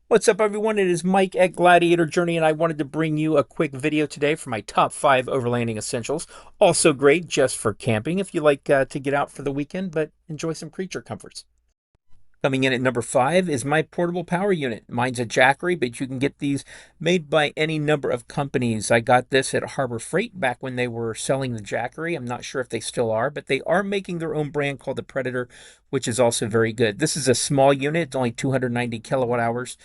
What's up, everyone? It is Mike at Gladiator Journey, and I wanted to bring you a quick video today for my top 5 overlanding essentials. Also great just for camping if you like to get out for the weekend, but enjoy some creature comforts. Coming in at number 5 is my portable power unit. Mine's a Jackery, but you can get these made by any number of companies. I got this at Harbor Freight back when they were selling the Jackery. I'm not sure if they still are, but they are making their own brand called the Predator, which is also very good. This is a small unit, it's only 290 kilowatt hours,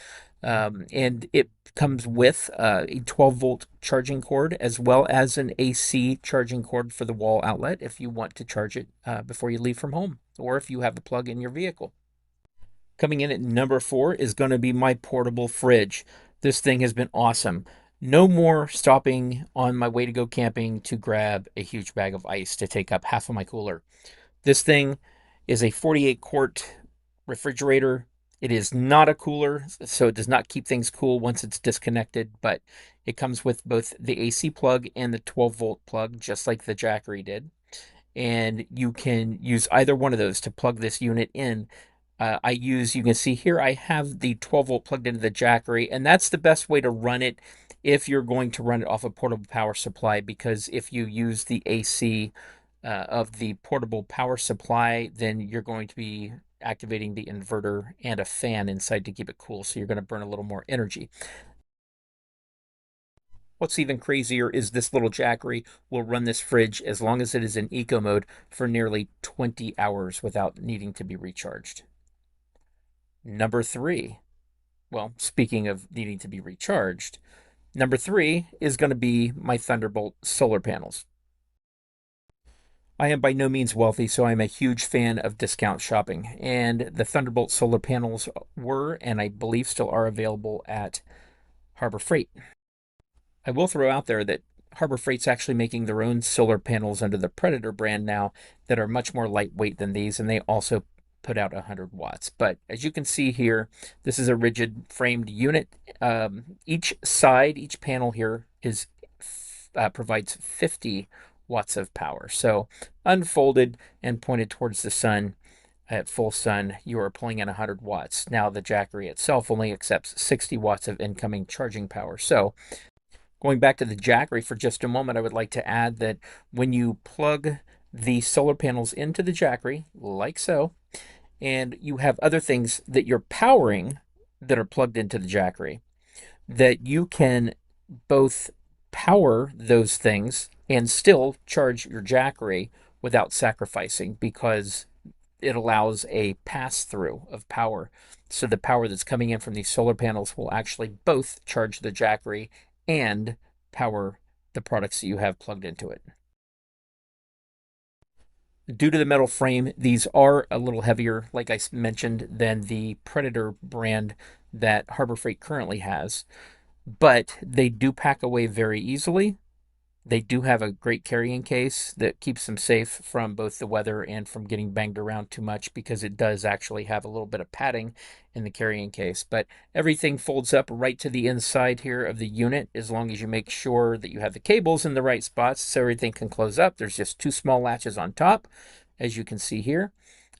and it comes with a 12-volt charging cord as well as an AC charging cord for the wall outlet if you want to charge it before you leave from home or if you have a plug in your vehicle. Coming in at number 4 is going to be my portable fridge. This thing has been awesome. No more stopping on my way to go camping to grab a huge bag of ice to take up half of my cooler. This thing is a 48 quart refrigerator. It is not a cooler, so it does not keep things cool once it's disconnected, but it comes with both the AC plug and the 12-volt plug, just like the Jackery did. And you can use either one of those to plug this unit in. You can see here, I have the 12 volt plugged into the Jackery, and that's the best way to run it if you're going to run it off a portable power supply, because if you use the AC of the portable power supply, then you're going to be activating the inverter and a fan inside to keep it cool, so you're going to burn a little more energy. What's even crazier is this little Jackery will run this fridge as long as it is in eco mode for nearly 20 hours without needing to be recharged. Number 3. Well, speaking of needing to be recharged, number 3 is going to be my Thunderbolt solar panels. I am by no means wealthy, so I'm a huge fan of discount shopping, and the Thunderbolt solar panels were, and I believe still are, available at Harbor Freight. I will throw out there that Harbor Freight's actually making their own solar panels under the Predator brand now that are much more lightweight than these, and they also put out 100 watts. But as you can see here, this is a rigid framed unit. Each panel here is provides 50 watts of power. So unfolded and pointed towards the sun, at full sun, you are pulling in 100 watts. Now, the Jackery itself only accepts 60 watts of incoming charging power. So going back to the Jackery for just a moment, I would like to add that when you plug the solar panels into the Jackery, like so, and you have other things that you're powering that are plugged into the Jackery, that you can both power those things and still charge your Jackery without sacrificing, because it allows a pass through of power. So the power that's coming in from these solar panels will actually both charge the Jackery and power the products that you have plugged into it. Due to the metal frame, these are a little heavier, like I mentioned, than the Predator brand that Harbor Freight currently has, but they do pack away very easily. They do have a great carrying case that keeps them safe from both the weather and from getting banged around too much, because it does actually have a little bit of padding in the carrying case. But everything folds up right to the inside here of the unit, as long as you make sure that you have the cables in the right spots so everything can close up. There's just 2 small latches on top, as you can see here.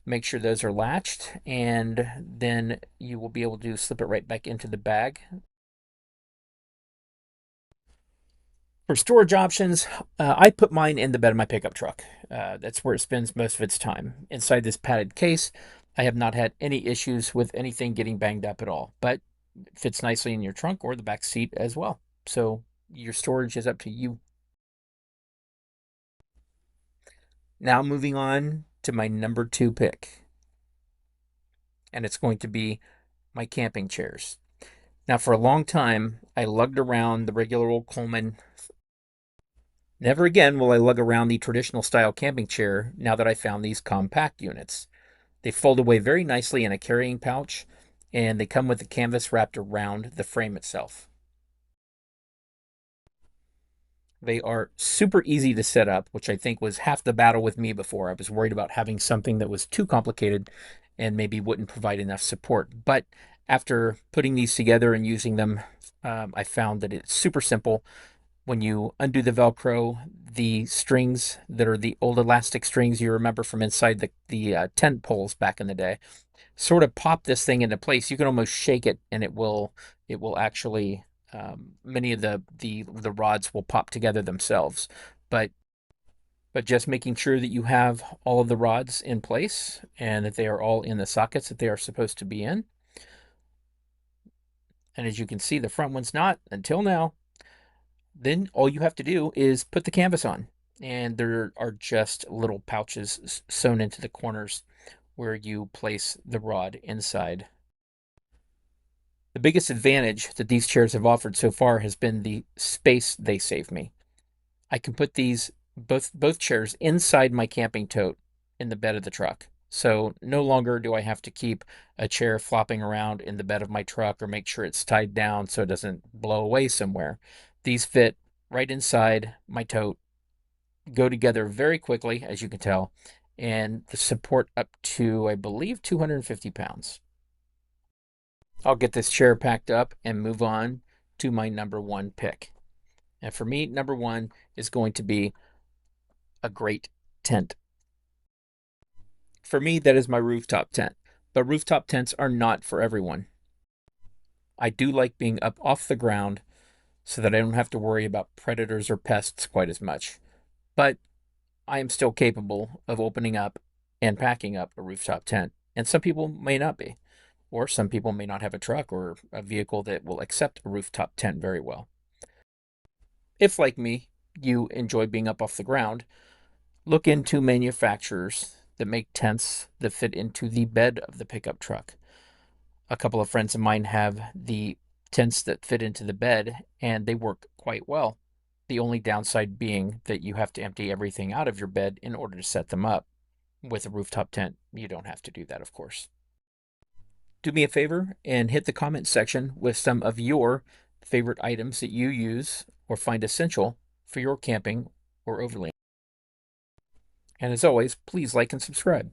Make sure those are latched, and then you will be able to slip it right back into the bag. For storage options, I put mine in the bed of my pickup truck. That's where it spends most of its time. Inside this padded case, I have not had any issues with anything getting banged up at all, but it fits nicely in your trunk or the back seat as well. So your storage is up to you. Now moving on to my number 2 pick, and it's going to be my camping chairs. Now, for a long time, I lugged around the regular old Coleman. Never again will I lug around the traditional style camping chair now that I found these compact units. They fold away very nicely in a carrying pouch, and they come with the canvas wrapped around the frame itself. They are super easy to set up, which I think was half the battle with me before. I was worried about having something that was too complicated and maybe wouldn't provide enough support. But after putting these together and using them, I found that it's super simple. When you undo the Velcro, the strings that are the old elastic strings you remember from inside the tent poles back in the day, sort of pop this thing into place. You can almost shake it, and it will actually many of the rods will pop together themselves. But just making sure that you have all of the rods in place and that they are all in the sockets that they are supposed to be in. And as you can see, the front one's not until now. Then all you have to do is put the canvas on. And there are just little pouches sewn into the corners where you place the rod inside. The biggest advantage that these chairs have offered so far has been the space they save me. I can put these both chairs inside my camping tote in the bed of the truck. So no longer do I have to keep a chair flopping around in the bed of my truck or make sure it's tied down so it doesn't blow away somewhere. These fit right inside my tote, go together very quickly, as you can tell, and support up to, I believe, 250 pounds. I'll get this chair packed up and move on to my number one pick. And for me, number one is going to be a great tent. For me, that is my rooftop tent. But rooftop tents are not for everyone. I do like being up off the ground so that I don't have to worry about predators or pests quite as much. But I am still capable of opening up and packing up a rooftop tent. And some people may not be, or some people may not have a truck or a vehicle that will accept a rooftop tent very well. If, like me, you enjoy being up off the ground, look into manufacturers that make tents that fit into the bed of the pickup truck. A couple of friends of mine have the tents that fit into the bed, and they work quite well. The only downside being that you have to empty everything out of your bed in order to set them up. With a rooftop tent, you don't have to do that, of course. Do me a favor and hit the comment section with some of your favorite items that you use or find essential for your camping or overland. And as always, please like and subscribe.